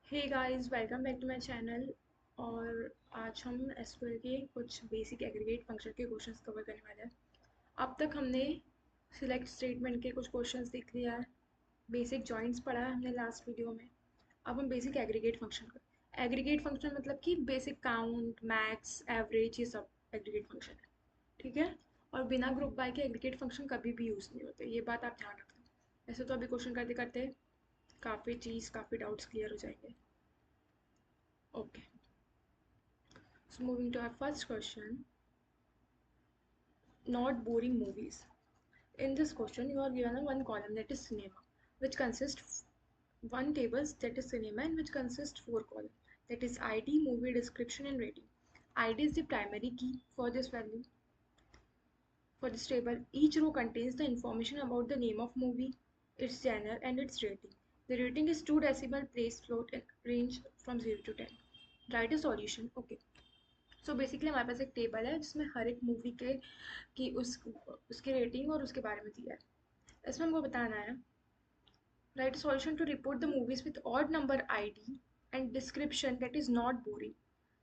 Hey guys, welcome back to my channel. और आज हम एसक्यूएल के कुछ बेसिक एग्रीगेट फंक्शन के क्वेश्चंस कवर करने वाले हैं। अब तक हमने सिलेक्ट स्टेटमेंट के कुछ क्वेश्चंस देख लिया है, बेसिक जॉइंट्स पढ़ा है हमने लास्ट वीडियो में। अब हम बेसिक एग्रीगेट फंक्शन कर एग्रीगेट फंक्शन मतलब कि बेसिक काउंट, मैक्स, एवरेज, ये सब एग्रीगेट फंक्शन है। ठीक है। और बिना ग्रुप बाय के एग्रीगेट फंक्शन कभी भी यूज़ नहीं होते, ये बात आप ध्यान रखना। ऐसे तो अभी क्वेश्चन करते करते काफ़ी डाउट्स क्लियर हो जाएंगे। Okay, so moving to our first question, not boring movies. In this question, you are given a one column that is cinema, which consists one tables that is cinema and which consists four columns that is ID, movie description and rating. ID is the primary key for this value. For this table, each row contains the information about the name of movie, its genre and its rating. The rating is two decimal place float and range from 0 to 10. Write a solution. Okay. So basically हमारे पास एक table है जिसमें हर एक movie के की उसकी rating और उसके बारे में दिया है। इसमें हमको बताना है, write solution to report the movies with odd number ID and description that is not boring.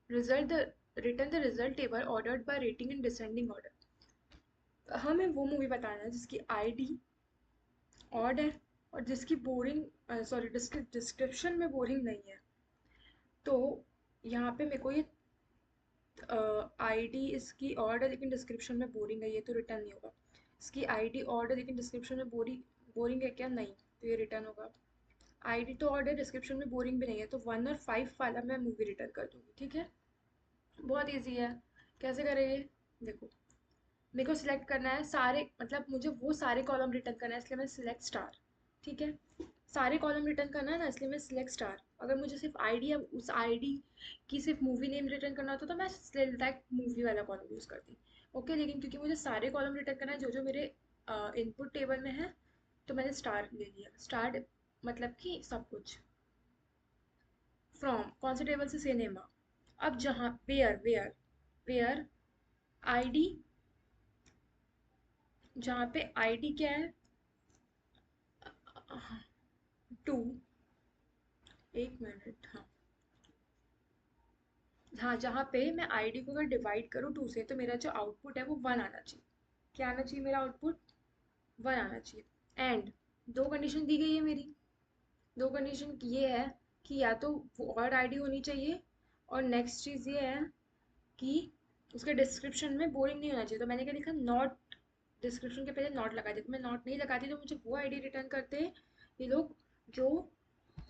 Result the return the result table ordered by rating in descending order. हमें वो मूवी बताना है जिसकी आईडी ऑड है और जिसकी boring sorry description में boring नहीं है। तो यहाँ पे मेरे को ये आईडी इसकी ऑड है लेकिन डिस्क्रिप्शन में बोरिंग है, ये तो रिटर्न नहीं होगा। इसकी आईडी ऑड है लेकिन डिस्क्रिप्शन में बोरिंग है क्या? नहीं, तो ये रिटर्न होगा। आईडी तो ऑड है, डिस्क्रिप्शन में बोरिंग भी नहीं है, तो 1 और 5 वाला मैं मूवी रिटर्न कर दूंगी। ठीक है, बहुत ईजी है। कैसे करेंगे? देखो, मेरे को सिलेक्ट करना है सारे, मतलब मुझे वो सारे कॉलम रिटर्न करना है, इसलिए मैं सिलेक्ट स्टार। ठीक है, सारे कॉलम रिटर्न करना है ना, इसलिए मैं सिलेक्ट स्टार। अगर मुझे सिर्फ आईडी या उस आईडी की सिर्फ मूवी नेम रिटर्न करना होता तो मैं सिलेक्ट मूवी वाला कॉलम यूज़ करती। ओके, लेकिन क्योंकि मुझे सारे कॉलम रिटर्न करना है जो जो मेरे इनपुट टेबल में है, तो मैंने स्टार ले लिया। स्टार मतलब कि सब कुछ। फ्रॉम कौन से टेबल से? सिनेमा। अब जहाँ वेयर वेयर वेयर आईडी, जहाँ पे आईडी क्या है? 2। एक मिनट, हाँ हाँ, जहाँ पे मैं आईडी को अगर डिवाइड करूँ 2 से तो मेरा जो आउटपुट है वो 1 आना चाहिए। क्या आना चाहिए? मेरा आउटपुट 1 आना चाहिए। एंड दो कंडीशन दी गई है मेरी। दो कंडीशन ये है कि या तो वो और आईडी होनी चाहिए, और नेक्स्ट चीज़ ये है कि उसके डिस्क्रिप्शन में बोरिंग नहीं होना चाहिए। तो मैंने क्या लिखा? नॉट। डिस्क्रिप्शन के पहले नॉट लगा दिया। तो मैं नॉट नहीं लगाती तो मुझे वो आईडी रिटर्न करते हैं ये लोग जो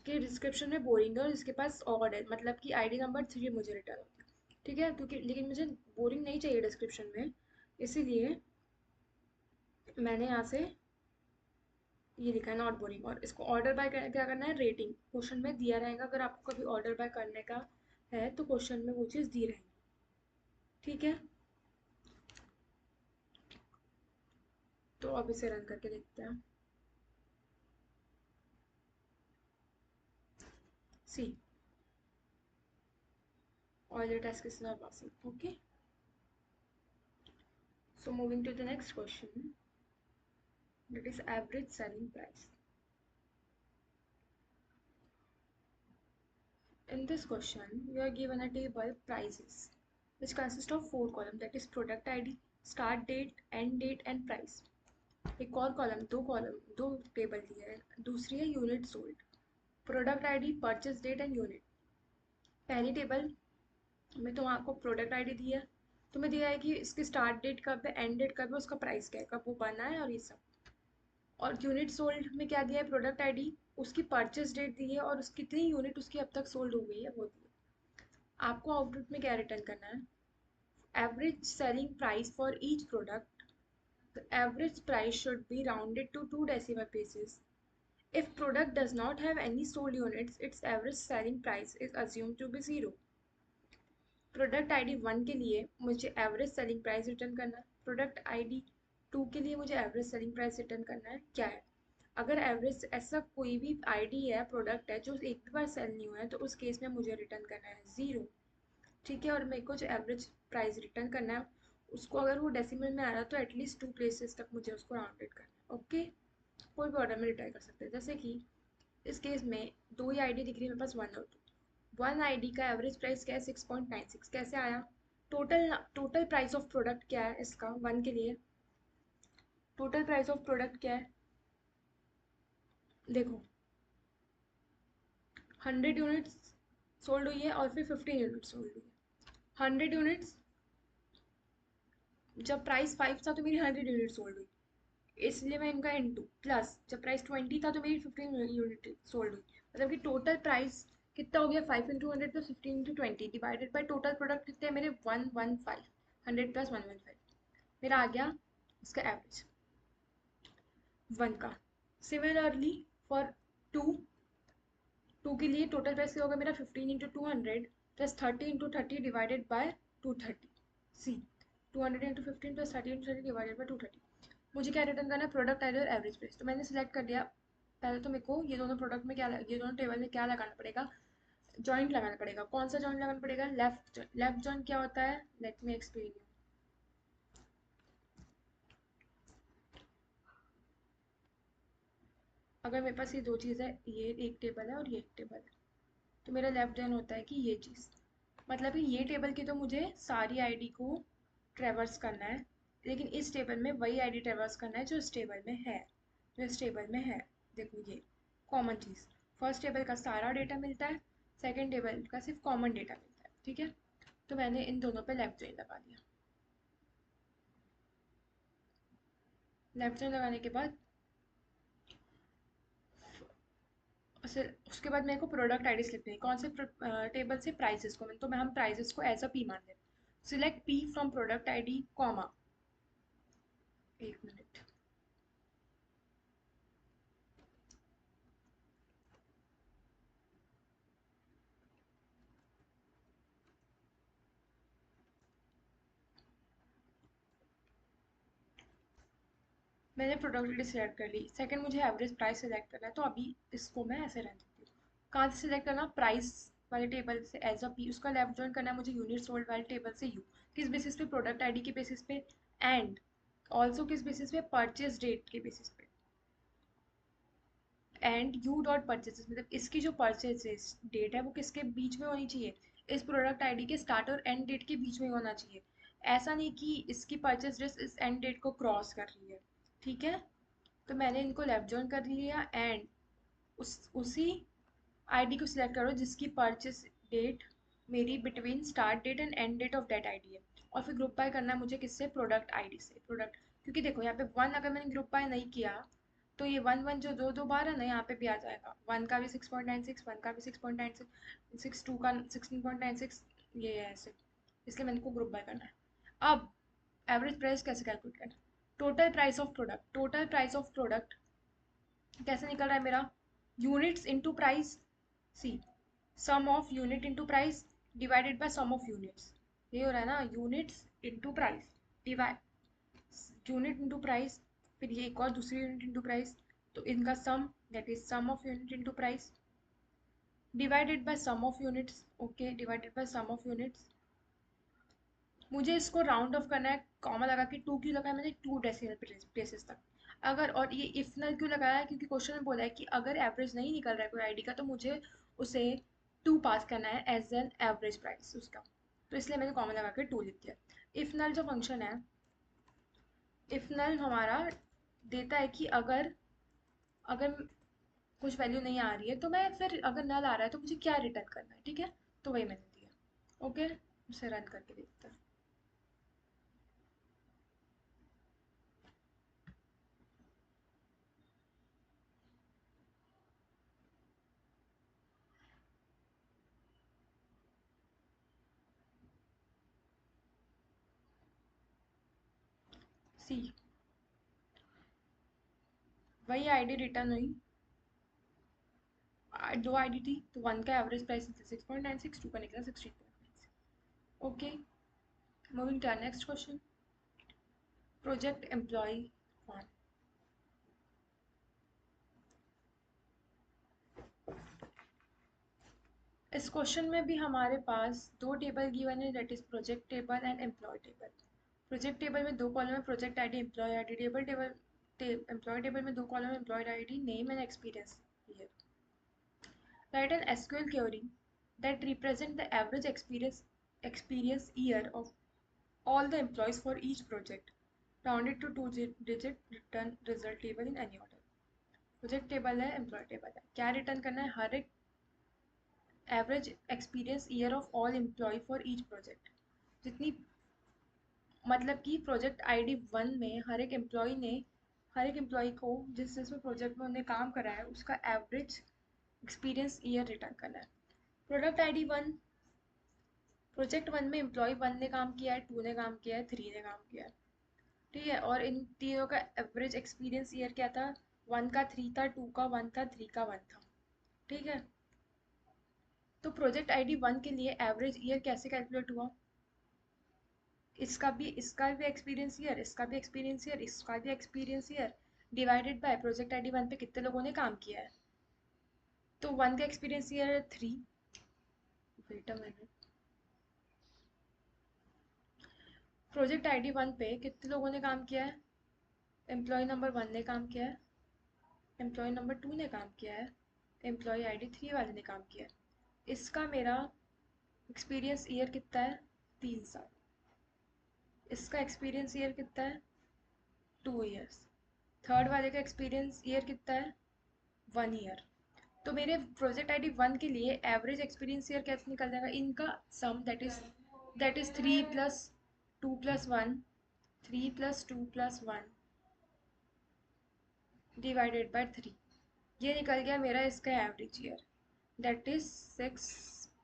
के डिस्क्रिप्शन में बोरिंग है और इसके पास ऑड है, मतलब कि आईडी नंबर 3 मुझे रिटर्न होता है। ठीक है, क्योंकि लेकिन मुझे बोरिंग नहीं चाहिए डिस्क्रिप्शन में, इसीलिए मैंने यहाँ से ये लिखा है नॉट बोरिंग। और इसको ऑर्डर बाय क्या करना है? रेटिंग। क्वेश्चन में दिया रहेगा, अगर आपको कभी ऑर्डर बाय करने का है तो क्वेश्चन में वो चीज़ दी रहेगी। ठीक है, तो अब इसे रन करके देखते हैं। सी, all the test cases are passing. Okay, so moving to the next question, that is average selling price. In this question, you are given a table prices, which consists of 4 columns, that is product ID, start date, end date and price. एक और दो table दिए हैं। दूसरी है unit sold, product ID, purchase date and unit. पहली table में तो आपको प्रोडक्ट आईडी दिया है, तुम्हें दिया है कि इसकी स्टार्ट डेट कब है, एंड डेट कब है, उसका प्राइस क्या है, कब वो बना है और ये सब। और यूनिट सोल्ड में क्या दिया है? प्रोडक्ट आईडी, उसकी परचेज डेट दी है और उसकी कितनी यूनिट उसकी अब तक सोल्ड हो गई है वो दी है। आपको आउटपुट में क्या रिटर्न करना है? Average selling price for each product. The average price should be rounded to 2 decimal places. If product does not have any sold units, its average selling price is assumed to be 0. Product ID 1 के लिए मुझे average selling price return करना है, product ID 2 के लिए मुझे average selling price return करना है। क्या है? अगर एवरेज ऐसा कोई भी आईडी है, प्रोडक्ट है जो एक भी बार सेल नहीं हुआ है, तो उस केस में मुझे रिटर्न करना है 0। ठीक है, और मेरे को जो एवरेज प्राइस रिटर्न करना है उसको अगर वो डेसिमल में आ रहा है तो एटलीस्ट 2 places तक मुझे उसको राउंडेड करना है। ओके, कोई भी ऑर्डर में रिटर्न कर सकते हैं। जैसे कि इस केस में दो ही आईडी दिख रही है मेरे पास, 1 और 2। वन आईडी का एवरेज प्राइस क्या है? 6.96। कैसे आया? टोटल प्राइस ऑफ प्रोडक्ट क्या है इसका? वन के लिए टोटल प्राइस ऑफ प्रोडक्ट क्या है? देखो, 100 यूनिट्स सोल्ड हुई है और फिर 15 यूनिट्स सोल्ड हुई है। 100 यूनिट्स, जब प्राइस 5 था तो मेरी 100 यूनिट सोल्ड हुई, इसलिए मैं इनका इनटू प्लस जब प्राइस 20 था तो मेरी 15 यूनिट सोल्ड हुई। मतलब कि टोटल प्राइस कितना हो गया? 5 × 100 plus 15 × 20 divided by total product कितने मेरे? 115। 100 + 115 मेरा आ गया इसका एवरेज वन का। सिमिलरली फॉर टू, टू के लिए टोटल प्राइस क्या होगा मेरा? 15 × 200 plus 30 × 30 divided by 230। See, 200 × 15 plus 30 × 30 divided by 230। मुझे क्या रिटर्न करना है? प्रोडक्ट आइडी और एवरेज प्राइस। तो मैंने सिलेक्ट कर दिया। पहले तो मेरे को ये दोनों प्रोडक्ट में क्या ये दोनों टेबल में क्या लगाना पड़ेगा? जॉइंट लगाना पड़ेगा। कौन सा जॉइंट लगाना पड़ेगा? लेफ्ट जॉइंट क्या होता है? Let me explain you. अगर मेरे पास ये दो चीज़ है, ये एक टेबल है और ये एक टेबल है, तो मेरा लेफ्ट जॉइन होता है कि ये चीज़, मतलब कि ये टेबल की तो मुझे सारी आईडी को ट्रेवर्स करना है, लेकिन इस टेबल में वही आईडी ट्रेवर्स करना है जो इस टेबल में है, जो इस टेबल में है। देखो ये कॉमन चीज़, फर्स्ट टेबल का सारा डेटा मिलता है, सेकंड टेबल का सिर्फ कॉमन डेटा मिलता है। ठीक है, तो मैंने इन दोनों पे लेफ्ट जॉइन लगा दिया। लेफ्ट जॉइन लगाने के बाद उसके बाद मेरे को प्रोडक्ट आईडी लिखनी है। कौन से टेबल से? प्राइसेस को। तो मैं हम प्राइसेस को एज अ पी मान लें। Select P from product ID comma, एक मिनट, मैंने प्रोडक्ट आईडी सिलेक्ट कर ली। सेकंड मुझे एवरेज प्राइस सिलेक्ट करना है, तो अभी इसको मैं ऐसे रहने देती हूँ। कहाँ से सिलेक्ट करना? प्राइस वाले टेबल से एज अ पी। उसका लेफ्ट जॉइन करना है मुझे यूनिट सोल्ड वाले टेबल से यू। किस बेसिस पे? प्रोडक्ट आईडी के बेसिस पे। एंड ऑल्सो किस बेसिस पे? परचेज डेट के बेसिस पे। एंड यू डॉट परचेजेस, मतलब इसकी जो परचेजेस डेट है वो किसके बीच में होनी चाहिए? इस प्रोडक्ट आईडी के स्टार्ट और एंड डेट के बीच में होना चाहिए। ऐसा नहीं कि इसकी परचेज डेट इस एंड डेट को क्रॉस कर रही है। ठीक है, तो मैंने इनको लेफ्ट जॉइन कर लिया एंड उसी आईडी को सिलेक्ट करो जिसकी परचेस डेट मेरी between start date and end date of date ID है। और फिर ग्रुप बाय करना है मुझे किससे? प्रोडक्ट आईडी से। प्रोडक्ट, क्योंकि देखो यहाँ पे वन अगर मैंने ग्रुप बाय नहीं किया तो ये वन वन जो दो दो बार है ना यहाँ पे भी आ जाएगा। वन का भी 6.96, वन का भी 6.96, टू का 16.96, ये है ऐसे, इसलिए मैंने को ग्रुप बाय करना है। अब एवरेज प्राइस कैसे कैलकुलेट करना है? Total price of product. Total price of product कैसे निकल रहा है मेरा? Units into price. See, sum of unit into price divided by sum of units. ये हो रहा है ना, units into price divide, unit into price, फिर ये एक और दूसरी यूनिट इंटू प्राइस, तो इनका sum that is sum of unit into price divided by sum of units. Okay, divided by sum of units. मुझे इसको राउंड ऑफ करना है, कॉमा लगा के। टू क्यों लगाया मैंने? टू डेसिमल प्लेसेस तक। अगर, और ये इफ नल क्यों लगाया है? क्योंकि क्वेश्चन में बोला है कि अगर एवरेज नहीं निकल रहा है कोई आईडी का तो मुझे उसे टू पास करना है एज एन एवरेज प्राइस उसका, तो इसलिए मैंने कॉमा लगा के टू लिख दिया। इफ नल जो फंक्शन है, इफ नल हमारा देता है कि अगर अगर कुछ वैल्यू नहीं आ रही है तो मैं फिर, अगर नल आ रहा है तो मुझे क्या रिटर्न करना है। ठीक है, तो वही मैंने दिया। ओके, उसे रन करके देखते हैं। सी, वही आईडी रिटर्न हुई। दो आईडी थी तो वन का एवरेज प्राइस 6.96, टू का निकला 16.96। Okay, moving to next question. Project employee one. इस क्वेश्चन में भी हमारे पास दो टेबल गिवन है, that is project table and employee table. Project table में दो कॉलम है, project ID, employee ID. Employee table में दो कॉलम है, employee ID, name and experience. Write an SQL query that represent the average experience year of all the employees for each project, rounded to two-digit return result table in any order. Project table है, employ table है, क्या return करना है? हर एक average experience year of all employ for each project, जितनी मतलब कि project ID 1 में हर एक एम्प्लॉय को जिस जिस प्रोजेक्ट में उन्हें काम करा है उसका एवरेज एक्सपीरियंस ईयर रिटर्न करना है। प्रोडक्ट आईडी 1, प्रोजेक्ट 1 में एम्प्लॉय 1 ने काम किया है, 2 ने काम किया है, 3 ने काम किया है, ठीक है, और इन तीनों का एवरेज एक्सपीरियंस ईयर क्या था? 1 का 3 था, 2 का 1 था, 3 का 1 था, ठीक है। तो प्रोजेक्ट आईडी 1 के लिए एवरेज ईयर कैसे कैलकुलेट हुआ? इसका भी एक्सपीरियंस ईयर, इसका भी एक्सपीरियंस ईयर, इसका भी experience year, divided by project ID 1 पे कितने लोगों ने काम किया है। तो 1 का एक्सपीरियंस ईयर है 3, wait a minute, project ID 1 पे कितने लोगों ने काम किया है? एम्प्लॉय नंबर 1 ने काम किया है, एम्प्लॉय नंबर 2 ने काम किया है, एम्प्लॉय आईडी 3 वाले ने काम किया है। इसका मेरा एक्सपीरियंस ईयर कितना है? 3 साल। इसका एक्सपीरियंस ईयर कितना है? 2 ईयर्स। थर्ड वाले का एक्सपीरियंस ईयर कितना है? 1 ईयर। तो मेरे प्रोजेक्ट आईडी 1 के लिए एवरेज एक्सपीरियंस ईयर कैसे निकल जाएगा? इनका sum that is 3 + 2 + 1, 3 + 2 + 1 divided by 3, ये निकल गया मेरा इसका average year, that is 6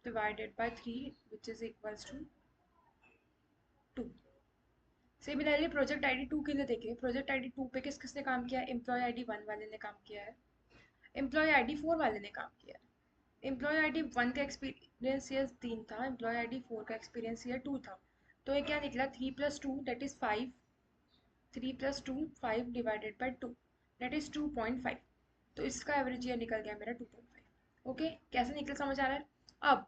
divided by 3 which is equals to 2। Similarly project ID 2 के लिए देखिए, प्रोजेक्ट आईडी 2 पे किस किसने काम किया है? एम्प्लॉय आईडी 1 वाले ने काम किया है, एम्प्लॉय आईडी 4 वाले ने काम किया है। एम्प्लॉय आईडी 1 का एक्सपीरियंस ईयर 3 था, एम्प्लॉय आईडी 4 का एक्सपीरियंस ईयर 2 था। तो ये क्या निकला? 3 + 2 that is 5, 3 + 2 5 divided by 2 that is 2.5। तो इसका एवरेज ईयर निकल गया मेरा 2.5। ओके, कैसे निकल, समझ आ रहा है? अब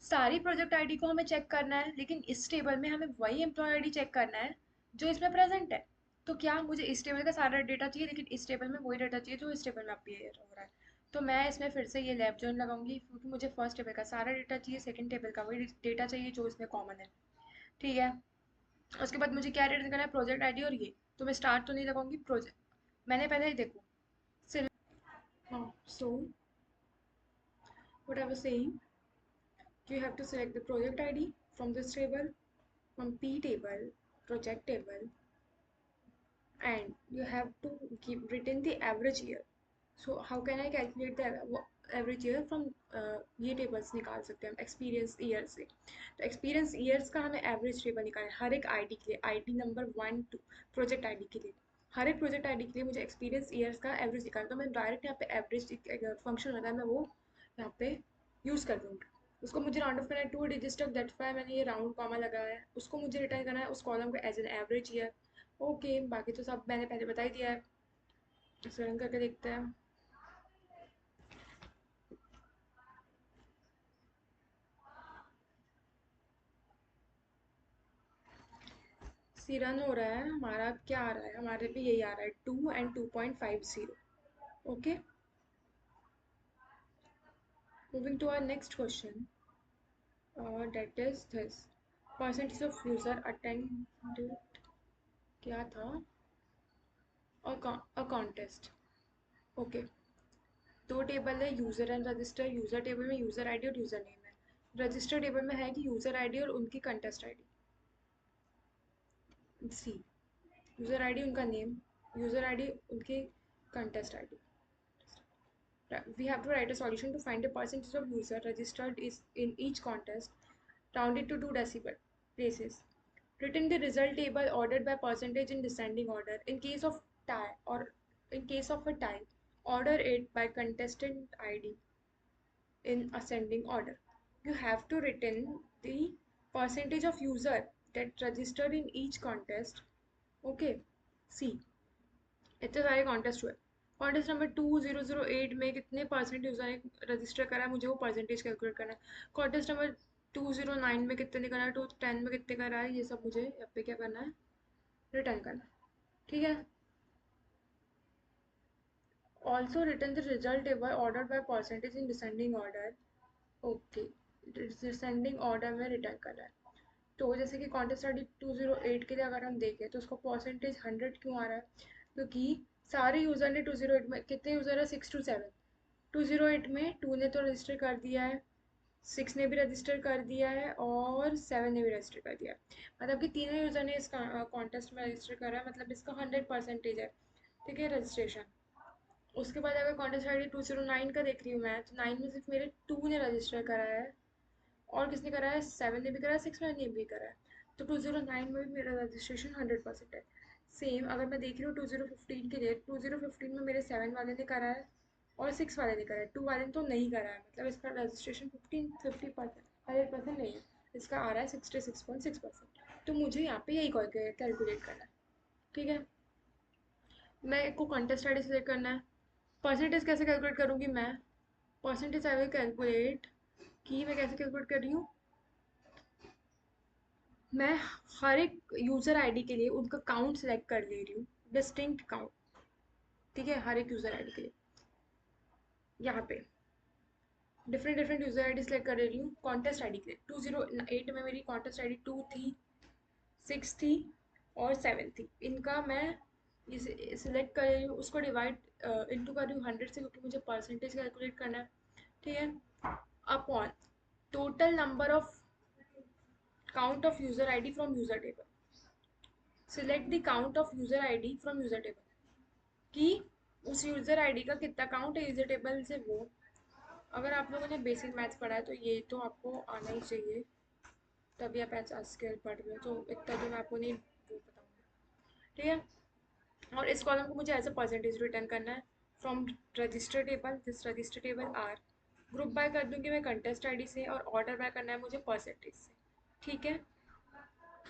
सारी प्रोजेक्ट आईडी को हमें चेक करना है, लेकिन इस टेबल में हमें वही एम्प्लॉय आईडी चेक करना है जो इसमें प्रेजेंट है। तो क्या मुझे इस टेबल का सारा डेटा चाहिए, लेकिन इस टेबल में वही डेटा चाहिए जो इस टेबल में अपीयर हो रहा है। तो मैं इसमें फिर से ये लैब जॉइन लगाऊंगी, क्योंकि मुझे फर्स्ट टेबल का सारा डेटा चाहिए, सेकंड टेबल का वही डेटा चाहिए जो इसमें कॉमन है, ठीक है। उसके बाद मुझे क्या रिटर्न करना है? प्रोजेक्ट आईडी और ये। तो मैं स्टार्ट तो नहीं लगाऊंगी, प्रोजेक्ट मैंने पहले ही देखो हाँ। So what I was saying, you have to select the project id from this table, from p table, project table, and you have to give written the average year. So how can I calculate the average year from ये tables निकाल सकते हैं हम experience year से। तो experience years का हमें average table निकालना है हर एक आईडी के लिए, आईडी नंबर 1 2 प्रोजेक्ट आईडी के लिए, हर एक प्रोजेक्ट आईडी के लिए मुझे एक्सपीरियंस ईयर्स का एवरेज निकालना। तो मैं डायरेक्ट यहाँ पे एवरेज फंक्शन होता है, मैं वो यहाँ पे यूज़ कर दूँगी। उसको मुझे राउंड ऑफ करना है 2 डिजिट तक, दैट्स व्हाई मैंने ये राउंड कॉमा लगाया है। उसको मुझे रिटर्न करना है उस कॉलम को as an average year. Okay, बाकी तो सब मैंने पहले बता ही दिया है। इसे रन करके देखते हैं। सी रन हो रहा है हमारा। क्या आ रहा है? हमारे भी यही आ रहा है 2 and 2.50। Okay, moving to our next question, that is this, percentage of user attended, क्या था? A contest. ओके, दो टेबल है, user and register. User table में यूजर आईडी और यूजर नेम है, रजिस्टर टेबल में है कि यूजर आईडी और उनकी contest ID. See, user ID उनका नेम, यूजर आईडी उनकी contest ID. We have to write a solution to find the percentage of user registered is in each contest, rounded to 2 decimal places. Written the result table ordered by percentage in descending order. In case of tie, or in case of a tie, order it by contestant ID in ascending order. You have to written the percentage of user that registered in each contest. Okay, see, इतने सारे contest हुए। Contest number 2008 में कितने percent user ने register करा है, मुझे वो परसेंटेज कैलकुलेट करना है। कॉन्टेस्ट नंबर 209 में कितने करा है, 210 में कितने करा है, ये सब मुझे यहाँ पे क्या करना है? रिटर्न करना है, ठीक है। Also written the result table order by percentage in descending order. Okay, descending order में रिटर्न कर रहा है। तो जैसे कि कॉन्टेस्ट आईडी 208 के लिए अगर हम देखें तो उसका परसेंटेज 100 क्यों आ रहा है? क्योंकि सारे यूज़र ने 208 में, कितने यूज़र है? 6 to 7। 208 में 2 ने तो रजिस्टर कर दिया है, 6 ने भी रजिस्टर कर दिया है और 7 ने भी रजिस्टर कर दिया है। मतलब कि तीनों यूज़र ने इस कॉन्टेस्ट में रजिस्टर करा है, मतलब इसका 100% है। ठीक है, रजिस्ट्रेशन। उसके बाद अगर कॉन्टेस्ट आई डी 209 का देख रही हूँ मैं, तो 9 में सिर्फ मेरे 2 ने रजिस्टर करा है और किसने करा है? 7 ने भी करा है, 6 ने भी करा है। तो 209 में भी मेरा रजिस्ट्रेशन 100% है। सेम अगर मैं देख रही हूँ 2015 के लिए, 2015 में मेरे 7 वाले ने करा है और 6 वाले ने करा है, 2 वाले ने तो नहीं करा है, मतलब इसका रजिस्ट्रेशन 50% 100% नहीं है, इसका आ रहा है 66.6%। तो मुझे यहाँ पे यही कैलकुलेट करना है। ठीक है, मैं को कॉन्टेस्ट आईडी सेलेक्ट करना है। परसेंटेज कैसे कैलकुलेट करूँगी मैं? परसेंटेज आई विल कैलकुलेट, कि मैं कैसे कैलकुलेट कर रही हूँ, मैं हर एक यूज़र आईडी के लिए उनका काउंट सेलेक्ट कर ले रही हूँ, डिस्टिंक्ट काउंट। ठीक है, हर एक यूज़र आईडी के लिए यहाँ पे different different user ID select कर ले रही हूँ। कॉन्टेस्ट आईडी के लिए 208 में मेरी कॉन्टेस्ट आईडी 2 थी, 6 थी और 7 थी। इनका मैं इसे सिलेक्ट कर रही हूँ, उसको डिवाइड इनटू कर रही हूँ 100 से, क्योंकि मुझे परसेंटेज कैलकुलेट करना है। ठीक है, upon total number of count of user id from user table, select the count of user id from user table, कि उस यूज़र आईडी का कितना काउंट है यूज़र टेबल से वो। अगर आप लोगों ने बेसिक मैथ्स पढ़ा है तो ये तो आपको आना ही चाहिए, तभी आप ऐसा स्केल पढ़ रहे हो, तो इतना तो मैं आपको नहीं वो बताऊँगी। ठीक है, और इस कॉलम को मुझे एज अ परसेंटेज रिटर्न करना है from register table, this register table are. Group by कर दूँगी मैं कंटेस्ट आईडी से और ऑर्डर बाय करना है मुझे परसेंटेज से। ठीक है,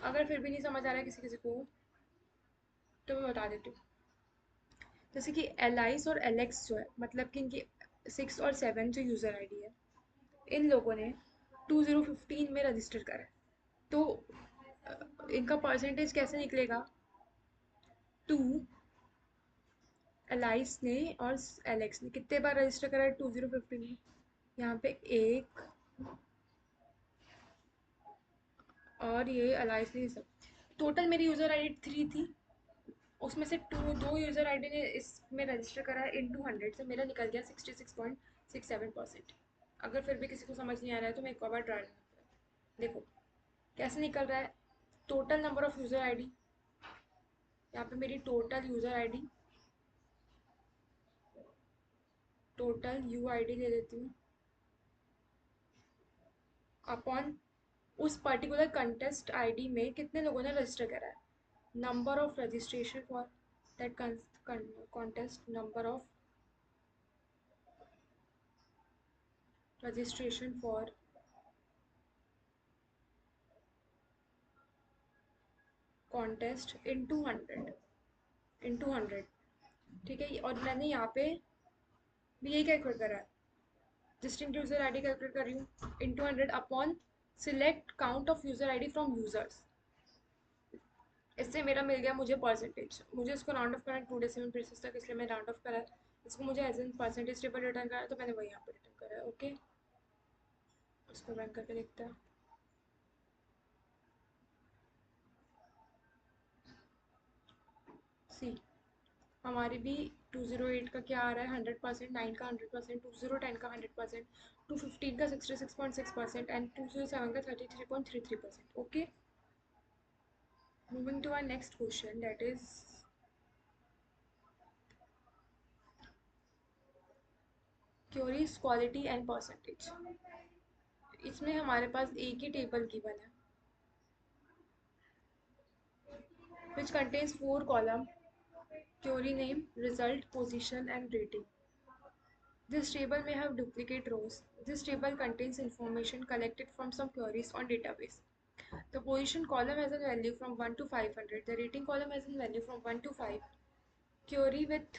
अगर फिर भी नहीं समझ आ रहा है किसी किसी को तो मैं बता देती हूँ। जैसे कि एलाइस और एलेक्स जो है, मतलब कि इनकी 6 और 7 जो यूज़र आईडी है, इन लोगों ने 2015 में रजिस्टर करा है। तो इनका परसेंटेज कैसे निकलेगा? 2 एलाइस ने और एलेक्स ने कितने बार रजिस्टर करा है 2015 में? यहाँ पे 1 और ये एलाइस ने, सब टोटल मेरी यूज़र आईडी 3 थी, उसमें से दो यूज़र आईडी ने इसमें रजिस्टर करा है इन 200 से, मेरा निकल गया 66.67%। अगर फिर भी किसी को समझ नहीं आ रहा है तो मैं एक और बार ट्राई देखो कैसे निकल रहा है। Total number of user ID, यहाँ पे मेरी total user ID, total you ID ले लेती हूँ, अपॉन उस पर्टिकुलर कंटेस्ट आईडी में कितने लोगों ने रजिस्टर करा है, number of registration for that contest, number of registration for contest in 200। ठीक है, और मैंने यहाँ पे भी यही कैलकुलेट करा है, डिस्टिंक्ट यूजर आईडी कैलकुलेट कर रही हूँ इन 200 upon select count of user ID from users. इससे मेरा मिल गया मुझे परसेंटेज। मुझे इसको राउंड ऑफ करना है 2 डेसिमल प्लेसेस तक, इसलिए मैं राउंड ऑफ करा है। इसको मुझे as an percentage table return करा है, तो मैंने वही यहाँ पे रिटर्न करा है। ओके, इसको रन करके देखते हैं। सी हमारी भी 208 का क्या आ रहा है 100%, 9 का 100%, 2010 का 100%, 215 का 66.6% एंड 207 का 33.33%। Okay, moving to our next question, that is queries quality and percentage। इसमें हमारे पास एक ही टेबल गिवन है which contains 4 column, query name, result, position and rating। This table may have duplicate rows. This table contains information collected from some queries on database. The position column has a value from 1 to 500. The rating column has a value from 1 to 5. Query with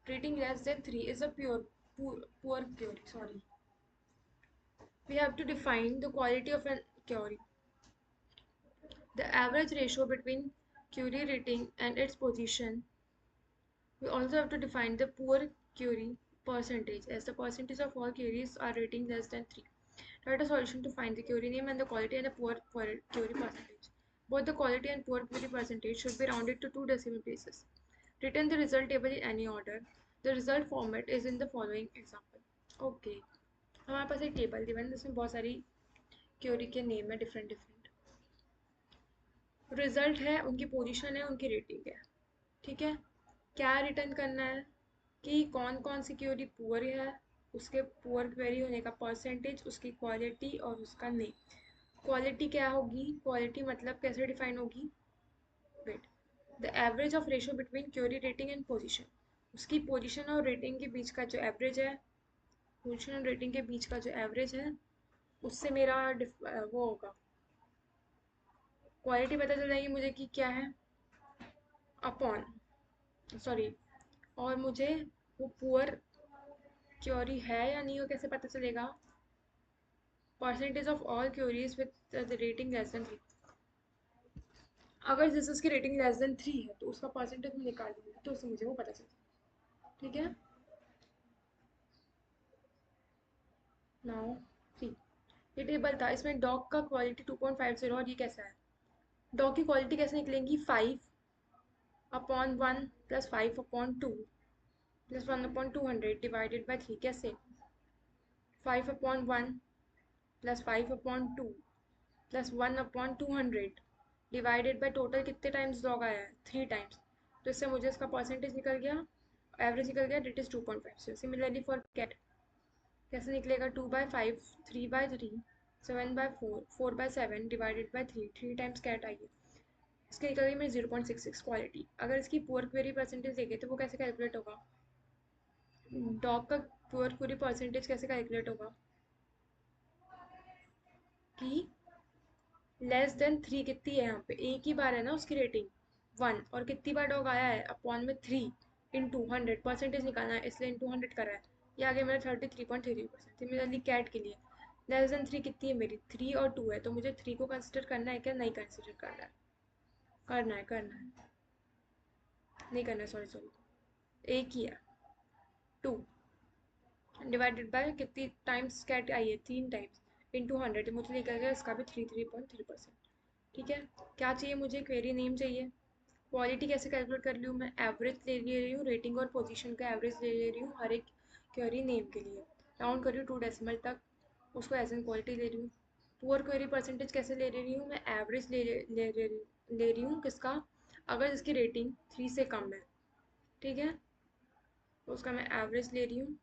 rating less than 3 is a poor query. Sorry. We have to define the quality of a query. The average ratio between query rating and its position. We also have to define the poor query percentage, as the percentage of all queries are rating less than 3. Write a solution to find the query name and the quality and the poor query percentage. Both the quality and poor query percentage should be rounded to 2 decimal places. Return the result table in any order. The result format is in the following example. Okay, हमारे पास एक table given है जिसमें बहुत सारी query के name है different different. Result है, उनकी पोजीशन है, उनकी रेटिंग है. ठीक है, क्या रिटर्न करना है कि कौन कौन सी क्वेरी पुअर है, उसके पुअर क्वेरी होने का परसेंटेज, उसकी क्वालिटी और उसका नेम. क्वालिटी क्या होगी, क्वालिटी मतलब कैसे डिफाइन होगी, wait, the average of ratio between query rating and position. उसकी पोजीशन और रेटिंग के बीच का जो एवरेज है, पोजीशन और रेटिंग के बीच का जो एवरेज है, उससे मेरा वो होगा, क्वालिटी पता चल जाएगी मुझे कि क्या है, अपॉन, सॉरी, और मुझे वो पुअर क्वेरी है या नहीं हो कैसे पता चलेगा, percentage of all queries with the rating less than 3. अगर जैसे उसकी रेटिंग लेस देन 3 है तो उसका परसेंटेज मैं निकाल दूंगी तो उससे मुझे वो पता चलेगा. ठीक है, नाउ सी, ये टेबल था, इसमें डॉग का क्वालिटी 2.50 और ये कैसा है. डॉग की क्वालिटी कैसे निकलेंगी, 5/1 प्लस 5/2 प्लस 1/200 डिवाइडेड बाई 3. कैसे, 5/1 plus 5/2 plus 1/200 divided by total कितने टाइम्स डॉग आया है, 3 टाइम्स. तो इससे मुझे इसका परसेंटेज निकल गया, एवरेज निकल गया, that is 2.5. Similarly for cat कैसे निकलेगा, 2/5, 3/3, 7/4, 4/7 डिवाइडेड बाई 3 टाइम्स कैट आई है. इसकी निकल गई मेरी 0.66 क्वालिटी. अगर इसकी पुअर क्वेरी परसेंटेज देखे तो वो कैसे कैलकुलेट होगा, डॉग का पुअर क्वेरी परसेंटेज कैसे कैलकुलेट होगा कि लेस देन 3 कितनी है, यहाँ पे एक ही बार है ना उसकी रेटिंग 1, और कितनी बार डॉग आया है, अपॉन में 3 इंटू 100, परसेंटेज निकालना है इसलिए इंटू 100 करा है. ये आगे मेरा 33.33%. सिमिलरली कैट के लिए लेस देन 3 कितनी है मेरी, 3 और 2 है, तो मुझे 3 को कंसिडर करना है क्या, नहीं कंसिडर करना है, करना है, नहीं करना है, सॉरी सॉरी, एक ही है, 2 डिवाइडेड बाय कितनी टाइम्स कैट आई है, 3 टाइम्स, इंटू 100, मुझे निकल गया इसका भी 33.3%. ठीक है, क्या चाहिए मुझे, क्वेरी नेम चाहिए. क्वालिटी कैसे कैलकुलेट कर रही हूँ मैं, एवरेज ले रही हूँ, रेटिंग और पोजीशन का एवरेज ले रही हूँ हर एक क्वेरी नेम के लिए, राउंड कर रही हूँ 2 डेसिमल तक, उसको एज एन क्वालिटी ले रही हूँ. पुअर क्वेरी परसेंटेज कैसे ले रही हूँ मैं, एवरेज ले रही हूँ किसका, अगर जिसकी रेटिंग 3 से कम है. ठीक है, तो उसका मैं एवरेज ले रही हूँ,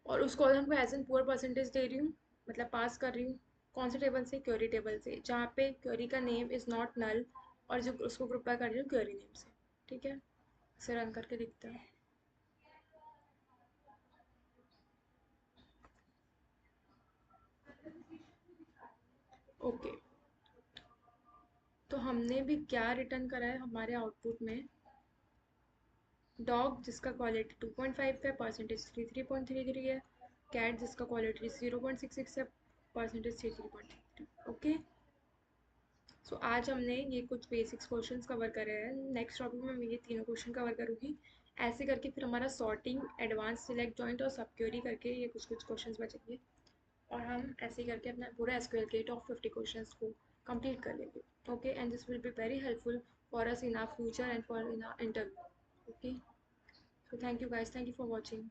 और उस कॉलम को एज एन पुअर परसेंटेज दे रही हूँ, मतलब पास कर रही हूँ. कौन से टेबल से, क्वेरी टेबल से, जहाँ पे क्वेरी का नेम इज़ नॉट नल, और जो उसको ग्रुप बाय कर रही हूँ क्वेरी नेम से. ठीक है, इसे रन करके दिखता है. ओके, तो हमने भी क्या रिटर्न करा है हमारे आउटपुट में, डॉग जिसका क्वालिटी 2.5 है, परसेंटेज 33.33 है, कैट जिसका क्वालिटी 0.66 है, परसेंटेज 33.33. ओके, सो आज हमने ये कुछ बेसिक्स क्वेश्चंस कवर करे हैं. नेक्स्ट टॉपिक में मैं ये तीनों क्वेश्चन कवर करूँगी. ऐसे करके फिर हमारा सॉर्टिंग, एडवांस, सिलेक्ट, जॉइंट और सब क्वेरी करके ये कुछ कुछ क्वेश्चंस बचेंगे, और हम ऐसे ही करके अपना पूरा एसक्यूएल के टॉप 50 क्वेश्चंस को कंप्लीट कर लेंगे. Okay, and this will be very helpful for us in our future and for in our interview. Okay, so thank you guys, thank you for watching.